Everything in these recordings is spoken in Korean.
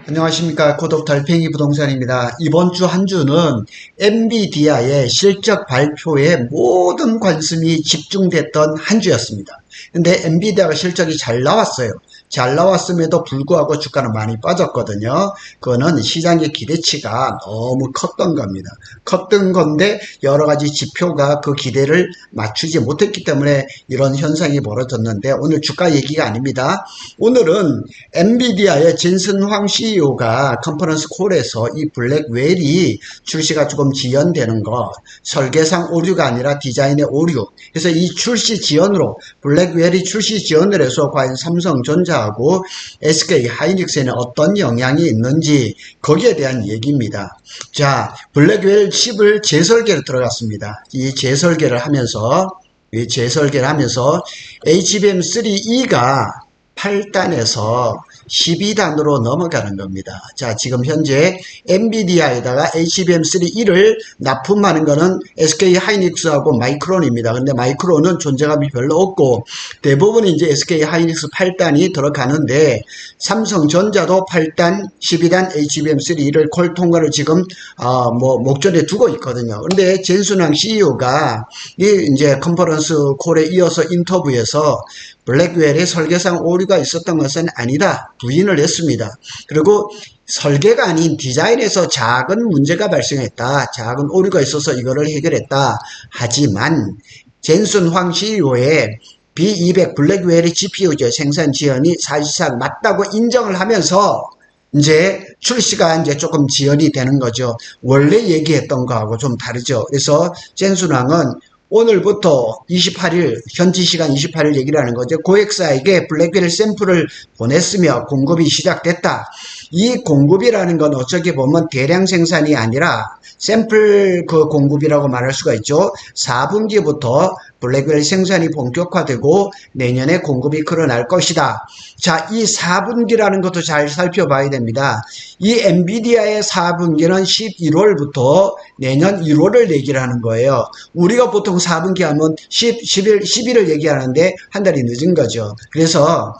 안녕하십니까. 고독 달팽이 부동산입니다. 이번 주 한 주는 엔비디아의 실적 발표에 모든 관심이 집중됐던 한 주였습니다. 근데 엔비디아가 실적이 잘 나왔어요. 잘 나왔음에도 불구하고 주가는 많이 빠졌거든요. 그거는 시장의 기대치가 너무 컸던 겁니다. 컸던 건데 여러 가지 지표가 그 기대를 맞추지 못했기 때문에 이런 현상이 벌어졌는데 오늘 주가 얘기가 아닙니다. 오늘은 엔비디아의 진슨황 CEO가 컨퍼런스 콜에서 이 블랙웰이 출시가 조금 지연되는 것, 설계상 오류가 아니라 디자인의 오류. 그래서 이 출시 지연으로 블랙웰이 출시 지연을 해서 과연 삼성전자하고 SK 하이닉스에는 어떤 영향이 있는지 거기에 대한 얘기입니다. 자, 블랙웰 칩을 재설계로 들어갔습니다. 이 재설계를 하면서 HBM3E가 8단에서 12단으로 넘어가는 겁니다. 자, 지금 현재 엔비디아에다가 HBM3E를 납품하는 거는 SK 하이닉스하고 마이크론입니다. 근데 마이크론은 존재감이 별로 없고 대부분 이제 SK 하이닉스 8단이 들어가는데 삼성전자도 8단, 12단 HBM3E를 콜 통과를 지금 목전에 두고 있거든요. 근데 진슨황 CEO가 이제 컨퍼런스 콜에 이어서 인터뷰에서 블랙웰의 설계상 오류가 있었던 것은 아니다 부인을 했습니다. 그리고 설계가 아닌 디자인에서 작은 문제가 발생했다. 작은 오류가 있어서 이거를 해결했다. 하지만 진슨황 CEO의 B200 블랙웰의 GPU 생산 지연이 사실상 맞다고 인정을 하면서 이제 출시가 이제 조금 지연이 되는 거죠. 원래 얘기했던 거하고 좀 다르죠. 그래서 진슨황은 오늘부터 28일, 현지 시간 28일 얘기를 하는 거죠. 고객사에게 블랙웰 샘플을 보냈으며 공급이 시작됐다. 이 공급이라는 건 어떻게 보면 대량 생산이 아니라 샘플 그 공급이라고 말할 수가 있죠. 4분기부터 블랙웰 생산이 본격화되고 내년에 공급이 늘어날 것이다. 자, 이 4분기라는 것도 잘 살펴봐야 됩니다. 이 엔비디아의 4분기는 11월부터 내년 1월을 얘기를 하는 거예요. 우리가 보통 4분기 하면 11을 얘기하는데 한 달이 늦은 거죠. 그래서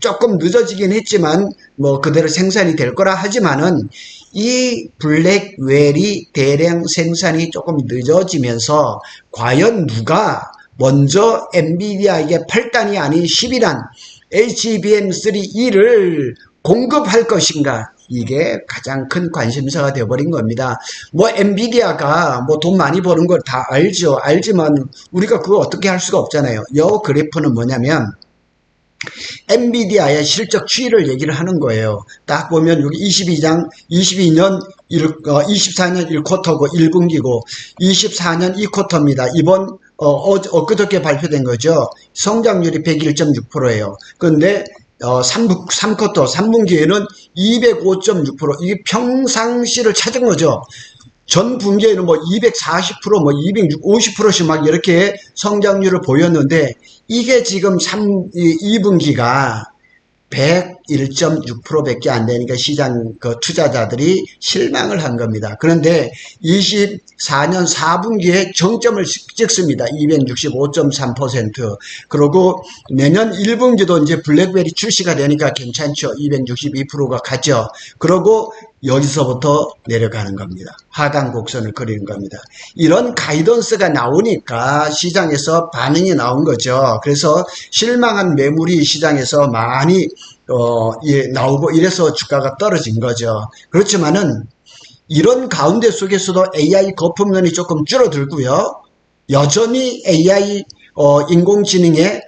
조금 늦어지긴 했지만 그대로 생산이 될 거라 하지만은 이 블랙웰이 대량 생산이 조금 늦어지면서 과연 누가 먼저 엔비디아에게 8단이 아닌 12단 HBM3E를 공급할 것인가? 이게 가장 큰 관심사가 되어버린 겁니다. 엔비디아가 돈 많이 버는 걸 다 알죠. 알지만 우리가 그거 어떻게 할 수가 없잖아요. 이 그래프는 뭐냐면 엔비디아의 실적 추이를 얘기를 하는 거예요. 딱 보면 여기 24년 1쿼터고 1분기고 24년 2쿼터입니다. 이번 엊그저께 발표된 거죠. 성장률이 101.6%예요. 그런데 3쿼터 3분기에는 205.6%, 이게 평상시를 찾은 거죠. 전 분기에는 240%, 250%씩 막 이렇게 성장률을 보였는데, 이게 지금 2분기가 101.6%밖에 안 되니까 시장 투자자들이 실망을 한 겁니다. 그런데 24년 4분기에 정점을 찍습니다. 265.3%. 그리고 내년 1분기도 이제 블랙웰이 출시가 되니까 괜찮죠. 262%가 가죠. 그리고 여기서부터 내려가는 겁니다. 하강 곡선을 그리는 겁니다. 이런 가이던스가 나오니까 시장에서 반응이 나온 거죠. 그래서 실망한 매물이 시장에서 많이 나오고 이래서 주가가 떨어진 거죠. 그렇지만은 이런 가운데 속에서도 AI 거품론이 조금 줄어들고요. 여전히 AI 인공지능의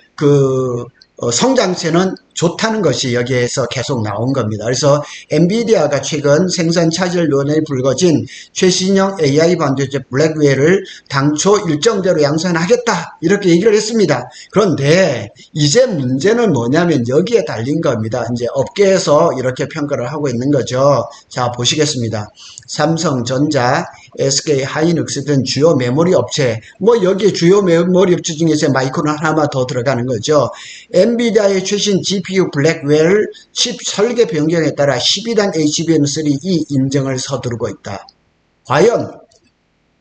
성장세는 좋다는 것이 여기에서 계속 나온 겁니다. 그래서 엔비디아가 최근 생산 차질 요인에 불거진 최신형 AI 반도체 블랙웰을 당초 일정대로 양산하겠다 이렇게 얘기를 했습니다. 그런데 이제 문제는 뭐냐면 여기에 달린 겁니다. 이제 업계에서 이렇게 평가를 하고 있는 거죠. 자, 보시겠습니다. 삼성전자, SK 하이닉스 등 주요 메모리 업체, 여기에 주요 메모리 업체 중에서 마이크론 하나만 더 들어가는 거죠. 엔비디아의 최신 GPU 블랙웰 칩 설계 변경에 따라 12단 HBM3E 인정을 서두르고 있다. 과연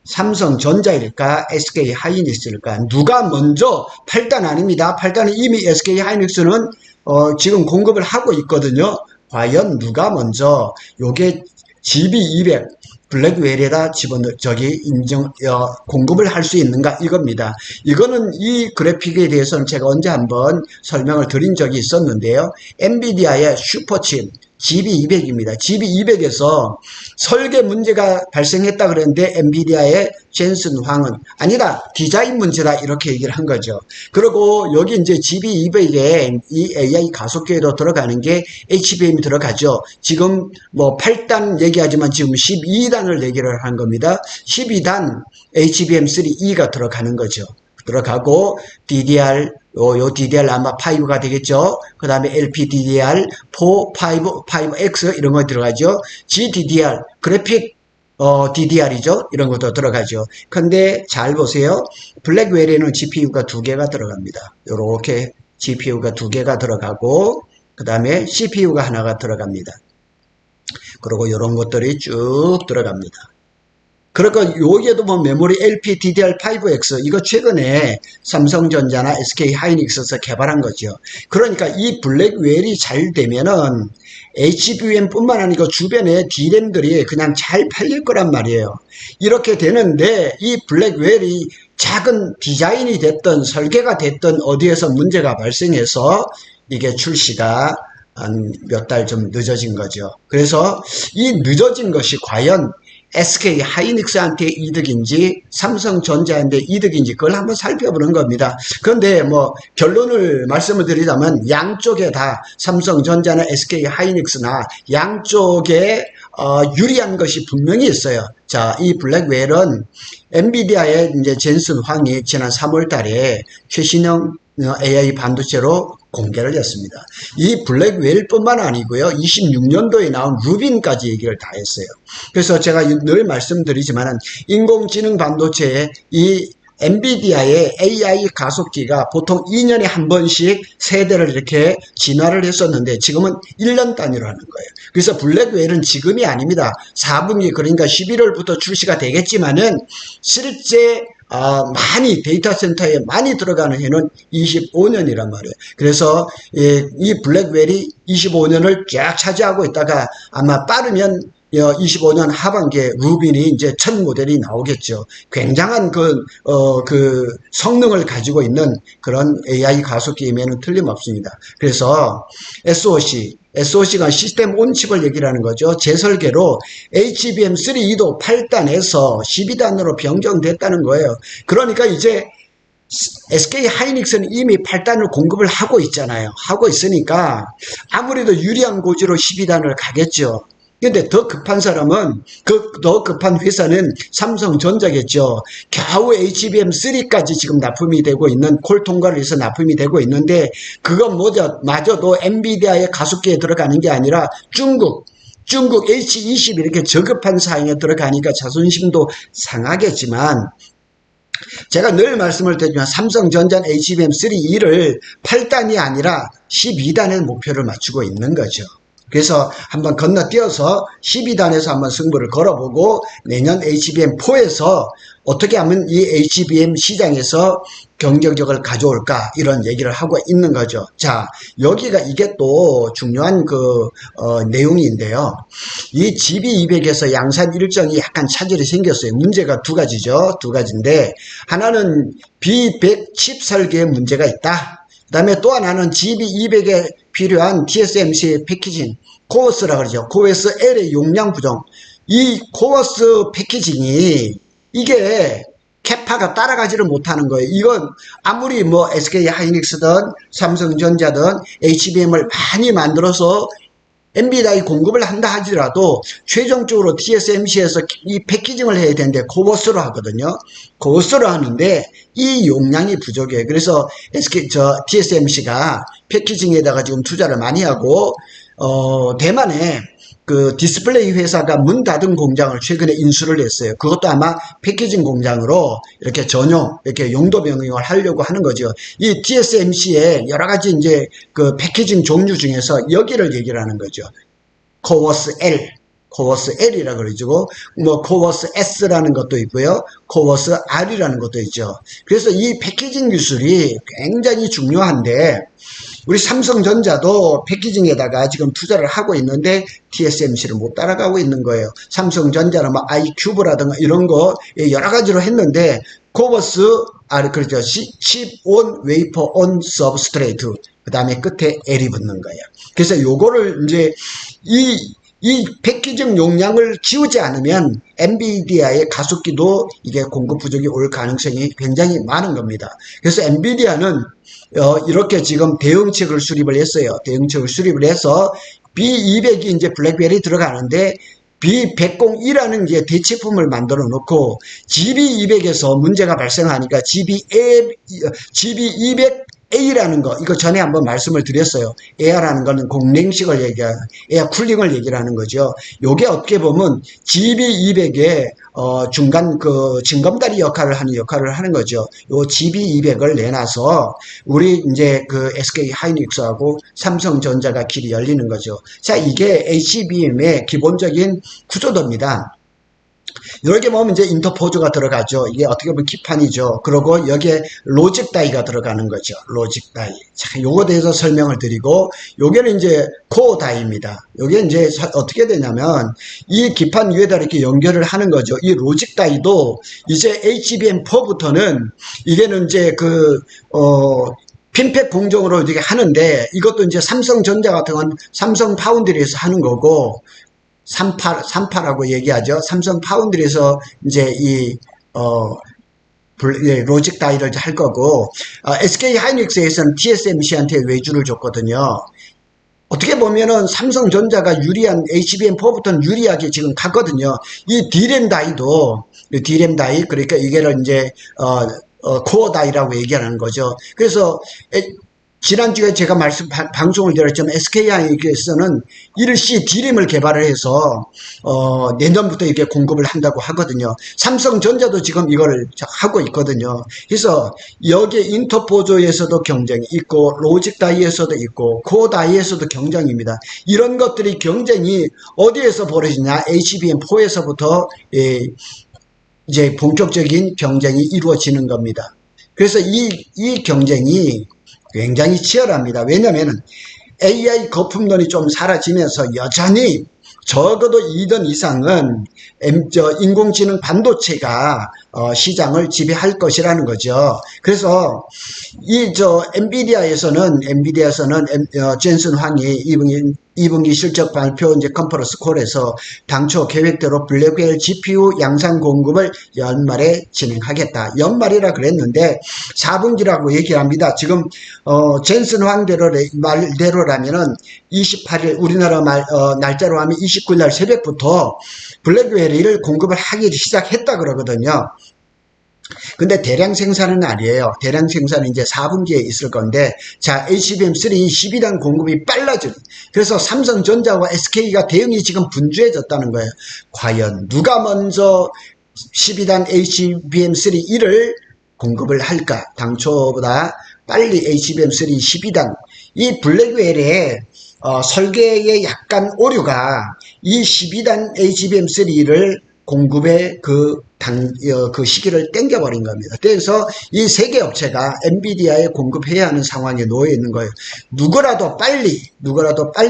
삼성전자일까 SK 하이닉스일까? 누가 먼저 8단 아닙니다. 8단은 이미 SK 하이닉스는 지금 공급을 하고 있거든요. 과연 누가 먼저 요게 GB200 블랙웰에다 공급을 할 수 있는가 이겁니다. 이거는 이 그래픽에 대해서는 제가 언제 한번 설명을 드린 적이 있었는데요. 엔비디아의 슈퍼칩 GB200입니다. GB200에서 설계 문제가 발생했다 그랬는데 엔비디아의 젠슨 황은 아니다, 디자인 문제다 이렇게 얘기를 한 거죠. 그리고 여기 이제 GB200에 이 AI 가속기에도 들어가는 게 HBM이 들어가죠. 지금 뭐 8단 얘기하지만 지금 12단을 얘기를 한 겁니다. 12단 HBM3E가 들어가는 거죠. 들어가고 DDR 요 DDR 아마 5가 되겠죠. 그 다음에 LPDDR 4, 5X 이런 거 들어가죠. GDDR 그래픽 DDR이죠. 이런 것도 들어가죠. 근데 잘 보세요. 블랙웰에는 GPU가 2개가 들어갑니다. 요렇게 GPU가 2개가 들어가고 그 다음에 CPU가 하나가 들어갑니다. 그리고 이런 것들이 쭉 들어갑니다. 그러니까 여기에도 뭐 메모리 LPDDR5X 이거 최근에 삼성전자나 SK하이닉스에서 개발한 거죠. 그러니까 이 블랙웰이 잘 되면은 HBM뿐만 아니고 주변에 D램들이 그냥 잘 팔릴 거란 말이에요. 이렇게 되는데 이 블랙웰이 작은 디자인이 됐던 설계가 됐던 어디에서 문제가 발생해서 이게 출시가 한 몇 달 좀 늦어진 거죠. 그래서 이 늦어진 것이 과연 SK 하이닉스한테 이득인지 삼성전자한테 이득인지 그걸 한번 살펴보는 겁니다. 그런데 뭐 결론을 말씀을 드리자면 양쪽에 다 삼성전자나 SK 하이닉스나 양쪽에 유리한 것이 분명히 있어요. 자, 이 블랙웰은 엔비디아의 이제 젠슨 황이 지난 3월 달에 최신형 AI 반도체로 공개를 했습니다. 이 블랙웰뿐만 아니고요. 26년도에 나온 루빈까지 얘기를 다 했어요. 그래서 제가 늘 말씀드리지만은 인공지능 반도체에 이 엔비디아의 AI 가속기가 보통 2년에 한 번씩 세대를 이렇게 진화를 했었는데 지금은 1년 단위로 하는 거예요. 그래서 블랙웰은 지금이 아닙니다. 4분기 그러니까 11월부터 출시가 되겠지만은 실제 많이 데이터 센터에 많이 들어가는 해는 25년이란 말이에요. 그래서 이 블랙웰이 25년을 쫙 차지하고 있다가 아마 빠르면 25년 하반기에 루빈이 이제 첫 모델이 나오겠죠. 굉장한 그 성능을 가지고 있는 그런 AI 가속기임에는 틀림없습니다. 그래서 SOC가 시스템 온칩을 얘기를 하는 거죠. 재설계로 HBM3E도 8단에서 12단으로 변경됐다는 거예요. 그러니까 이제 SK 하이닉스는 이미 8단을 공급을 하고 있잖아요. 하고 있으니까 아무래도 유리한 고지로 12단을 가겠죠. 근데 더 급한 사람은, 더 급한 회사는 삼성전자겠죠. 겨우 HBM3까지 지금 납품이 되고 있는, 콜 통과를 해서 납품이 되고 있는데, 그건 마저도 엔비디아의 가속기에 들어가는 게 아니라 중국 H20 이렇게 저급한 사양에 들어가니까 자존심도 상하겠지만, 제가 늘 말씀을 드리지만 삼성전자는 HBM3E를 8단이 아니라 12단의 목표를 맞추고 있는 거죠. 그래서 한번 건너뛰어서 12단에서 한번 승부를 걸어보고 내년 HBM4에서 어떻게 하면 이 HBM 시장에서 경쟁력을 가져올까 이런 얘기를 하고 있는 거죠. 자, 여기가 이게 또 중요한 내용인데요. 이 GB200에서 양산 일정이 약간 차질이 생겼어요. 문제가 두 가지죠. 두 가지인데 하나는 B100 칩 설계에 문제가 있다. 그 다음에 또 하나는 GB200에 필요한 TSMC의 패키징, 코어스라 그러죠. 코어스 L의 용량 부정. 이 코어스 패키징이 이게 캐파가 따라가지를 못하는 거예요. 이건 아무리 뭐 SK 하이닉스든 삼성전자든 HBM을 많이 만들어서 엔비디아에 공급을 한다 하더라도 최종적으로 TSMC에서 이 패키징을 해야 되는데 코어스로 하거든요. 코어스로 하는데 이 용량이 부족해요. 그래서 TSMC가 패키징에다가 지금 투자를 많이 하고 대만에 그 디스플레이 회사가 문 닫은 공장을 최근에 인수를 했어요. 그것도 아마 패키징 공장으로 이렇게 전용, 이렇게 용도 변경을 하려고 하는 거죠. 이 TSMC의 여러 가지 이제 그 패키징 종류 중에서 여기를 얘기를 하는 거죠. 코어스 L이라 그러죠. 뭐 코어스 S라는 것도 있고요. 코어스 R이라는 것도 있죠. 그래서 이 패키징 기술이 굉장히 중요한데 우리 삼성전자도 패키징에다가 지금 투자를 하고 있는데 TSMC를 못 따라가고 있는 거예요. 삼성전자는 뭐 iCube라든가 이런 거 여러 가지로 했는데 코버스 그렇죠. chip on wafer on substrate 그 다음에 끝에 L이 붙는 거예요. 그래서 요거를 이제 이 패키징 용량을 키우지 않으면 엔비디아의 가속기도 이게 공급 부족이 올 가능성이 굉장히 많은 겁니다. 그래서 엔비디아는 이렇게 지금 대응책을 수립을 했어요. 대응책을 수립을 해서 B200이 이제 블랙베리 들어가는데 B102라는 게 대체품을 만들어 놓고 GB200에서 문제가 발생하니까 GB200A라는 거, 이거 전에 한번 말씀을 드렸어요. 에어라는 거는 공냉식을 얘기하는, 에어 쿨링을 얘기를 하는 거죠. 요게 어떻게 보면 GB200의 중간 징검다리 역할을 하는 거죠. 요 GB200을 내놔서 우리 이제 그 SK 하이닉스하고 삼성전자가 길이 열리는 거죠. 자, 이게 HBM의 기본적인 구조도입니다. 이렇게 보면 이제 인터포즈가 들어가죠. 이게 어떻게 보면 기판이죠. 그리고 여기에 로직 다이가 들어가는 거죠. 로직 다이. 자, 요거에 대해서 설명을 드리고, 요게는 이제 코어 다이입니다. 요게 이제 어떻게 되냐면, 이 기판 위에다 이렇게 연결을 하는 거죠. 이 로직 다이도 이제 HBM4부터는 이게는 이제 핀팩 공정으로 이렇게 하는데, 이것도 이제 삼성전자 같은 건 삼성 파운드리에서 하는 거고, 38라고 얘기하죠. 삼성 파운드리에서 이제 로직 다이를 할 거고, SK 하이닉스에서는 TSMC한테 외주를 줬거든요. 어떻게 보면은 삼성전자가 유리한 HBM4부터는 유리하게 지금 갔거든요. 이 D램 다이도, D램 다이, 그러니까 이게를 이제, 코어 다이라고 얘기하는 거죠. 그래서, 지난주에 제가 방송을 드렸지만 SK하이닉스는 일시 D램을 개발을 해서 내년부터 이렇게 공급을 한다고 하거든요. 삼성전자도 지금 이걸 하고 있거든요. 그래서 여기에 인터포저에서도 경쟁이 있고 로직 다이에서도 있고 코어 다이에서도 경쟁입니다. 이런 것들이 경쟁이 어디에서 벌어지냐? HBM4에서부터 이제 본격적인 경쟁이 이루어지는 겁니다. 그래서 이 경쟁이 굉장히 치열합니다. 왜냐하면 AI 거품론이 좀 사라지면서 여전히 적어도 2등 이상은 인공지능 반도체가 시장을 지배할 것이라는 거죠. 그래서 엔비디아에서는 젠슨 황이 2분기 실적 발표 이제 컨퍼런스 콜에서 당초 계획대로 블랙웰 GPU 양산 공급을 연말에 진행하겠다. 연말이라 그랬는데 4분기라고 얘기합니다. 지금 젠슨 황 말대로라면은 28일 우리나라 날짜로 하면 29일 날 새벽부터 블랙웰을 공급을 하기 시작했다 그러거든요. 근데 대량 생산은 아니에요. 대량 생산은 이제 4분기에 있을 건데, 자, HBM3 12단 공급이 빨라지는, 그래서 삼성전자와 SK가 대응이 지금 분주해졌다는 거예요. 과연 누가 먼저 12단 HBM3 1을 공급을 할까? 당초보다 빨리 HBM3 12단. 이 블랙웰의 설계에 약간 오류가 이 12단 HBM3를 공급의 그 시기를 땡겨버린 겁니다. 그래서 이 세 개 업체가 엔비디아에 공급해야 하는 상황에 놓여 있는 거예요. 누구라도 빨리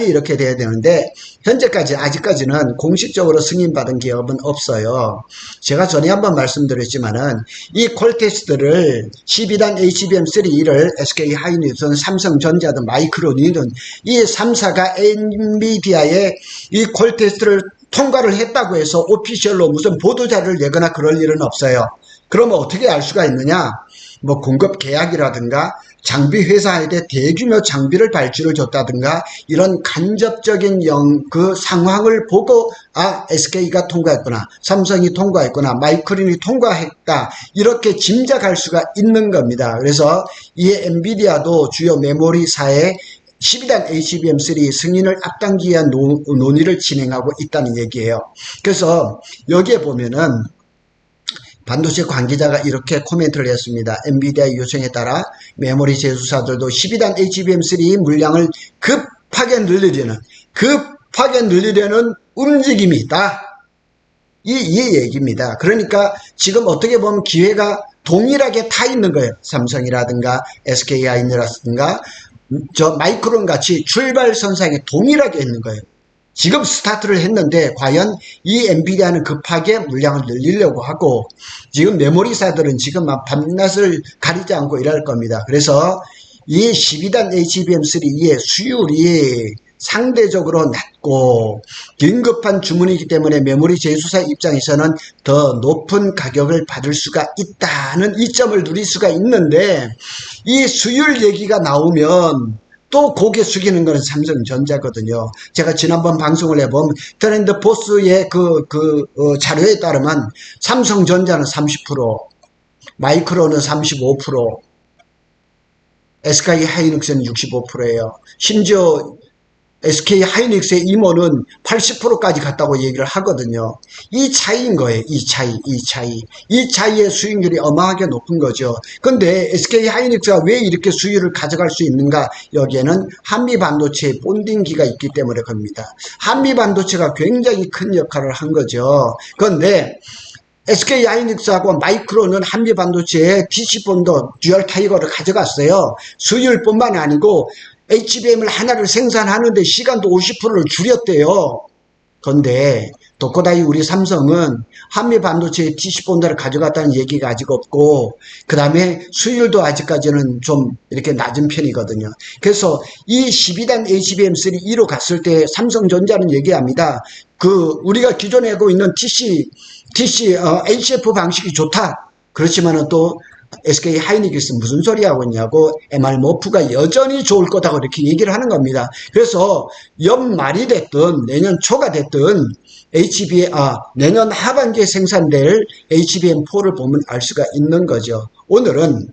이렇게 돼야 되는데, 아직까지는 공식적으로 승인받은 기업은 없어요. 제가 전에 한번 말씀드렸지만은, 이 콜 테스트를 12단 HBM3를 SK 하이닉스는 삼성전자든 마이크론이든 이 3사가 엔비디아의 이 콜 테스트를 통과를 했다고 해서 오피셜로 무슨 보도자료를 내거나 그럴 일은 없어요. 그러면 어떻게 알 수가 있느냐? 뭐 공급 계약이라든가 장비 회사에게 대규모 장비를 발주를 줬다든가 이런 간접적인 그 상황을 보고 SK가 통과했구나, 삼성이 통과했구나, 마이크론이 통과했다, 이렇게 짐작할 수가 있는 겁니다. 그래서 이 엔비디아도 주요 메모리사에 12단 HBM3 승인을 앞당기기 위한 논의를 진행하고 있다는 얘기예요. 그래서 여기에 보면은 반도체 관계자가 이렇게 코멘트를 했습니다. 엔비디아 요청에 따라 메모리 제조사들도 12단 HBM3 물량을 급하게 늘리려는 움직임이 있다. 이 얘기입니다. 그러니까 지금 어떻게 보면 기회가 동일하게 타 있는 거예요. 삼성이라든가 SK하이닉스라든가 저 마이크론 같이 출발선상에 동일하게 있는 거예요. 지금 스타트를 했는데 과연 이 엔비디아는 급하게 물량을 늘리려고 하고 지금 메모리사들은 지금 막 밤낮을 가리지 않고 일할 겁니다. 그래서 이 12단 HBM3E의 수율이 상대적으로 낮고 긴급한 주문이기 때문에 메모리 제조사 입장에서는 더 높은 가격을 받을 수가 있다는 이점을 누릴 수가 있는데 이 수율 얘기가 나오면 또 고개 숙이는 것은 삼성전자거든요. 제가 지난번 방송을 해보면 트렌드 포스의 자료에 따르면 삼성전자는 30%, 마이크론은 35%, SK 하이닉스는 65%예요. 심지어 SK 하이닉스의 임원은 80%까지 갔다고 얘기를 하거든요. 이 차이인 거예요. 이 차이. 이 차이의 수익률이 어마하게 높은 거죠. 근데 SK 하이닉스가 왜 이렇게 수율을 가져갈 수 있는가? 여기에는 한미 반도체의 본딩기가 있기 때문에 그럽니다. 한미 반도체가 굉장히 큰 역할을 한 거죠. 그런데 SK 하이닉스하고 마이크론은 한미 반도체의 TC본도 듀얼 타이거를 가져갔어요. 수율뿐만 아니고 HBM을 하나를 생산하는데 시간도 50%를 줄였대요. 그런데 도코다이 우리 삼성은 한미 반도체의 TC본드를 가져갔다는 얘기가 아직 없고 그 다음에 수율도 아직까지는 좀 이렇게 낮은 편이거든요. 그래서 이 12단 HBM3E로 갔을 때 삼성전자는 얘기합니다. 우리가 기존에 하고 있는 HF 방식이 좋다. 그렇지만은 또 SK 하이닉스 무슨 소리 하고 있냐고 MR모프가 여전히 좋을 거다고 이렇게 얘기를 하는 겁니다. 그래서 연말이 됐든 내년 초가 됐든 내년 하반기에 생산될 HBM4를 보면 알 수가 있는 거죠. 오늘은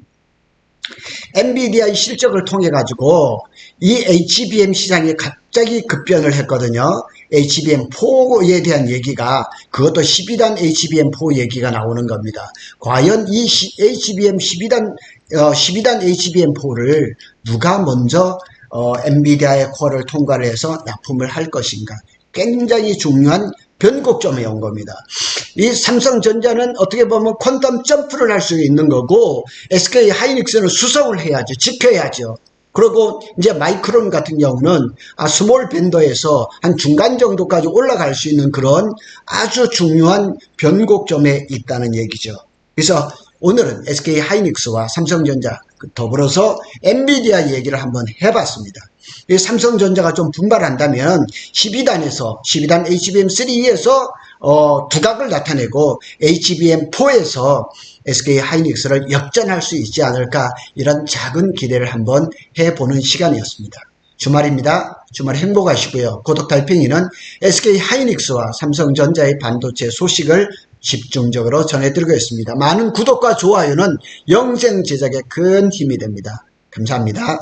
엔비디아의 실적을 통해 가지고 이 HBM 시장이 갑자기 급변을 했거든요. HBM4에 대한 얘기가 그것도 12단 HBM4 얘기가 나오는 겁니다. 과연 이 HBM 12단 HBM4를 누가 먼저 엔비디아의 콜을 통과를 해서 납품을 할 것인가? 굉장히 중요한 변곡점에 온 겁니다. 이 삼성전자는 어떻게 보면 퀀텀 점프를 할 수 있는 거고 SK 하이닉스는 수성을 해야죠. 지켜야죠. 그리고 이제 마이크론 같은 경우는 스몰 밴더에서 한 중간 정도까지 올라갈 수 있는 그런 아주 중요한 변곡점에 있다는 얘기죠. 그래서 오늘은 SK 하이닉스와 삼성전자 더불어서 엔비디아 얘기를 한번 해봤습니다. 삼성전자가 좀 분발한다면 12단 HBM3에서 두각을 나타내고 HBM4에서 SK 하이닉스를 역전할 수 있지 않을까 이런 작은 기대를 한번 해보는 시간이었습니다. 주말입니다. 주말 행복하시고요. 고독 달팽이는 SK 하이닉스와 삼성전자의 반도체 소식을 집중적으로 전해드리고 있습니다. 많은 구독과 좋아요는 영생 제작에 큰 힘이 됩니다. 감사합니다.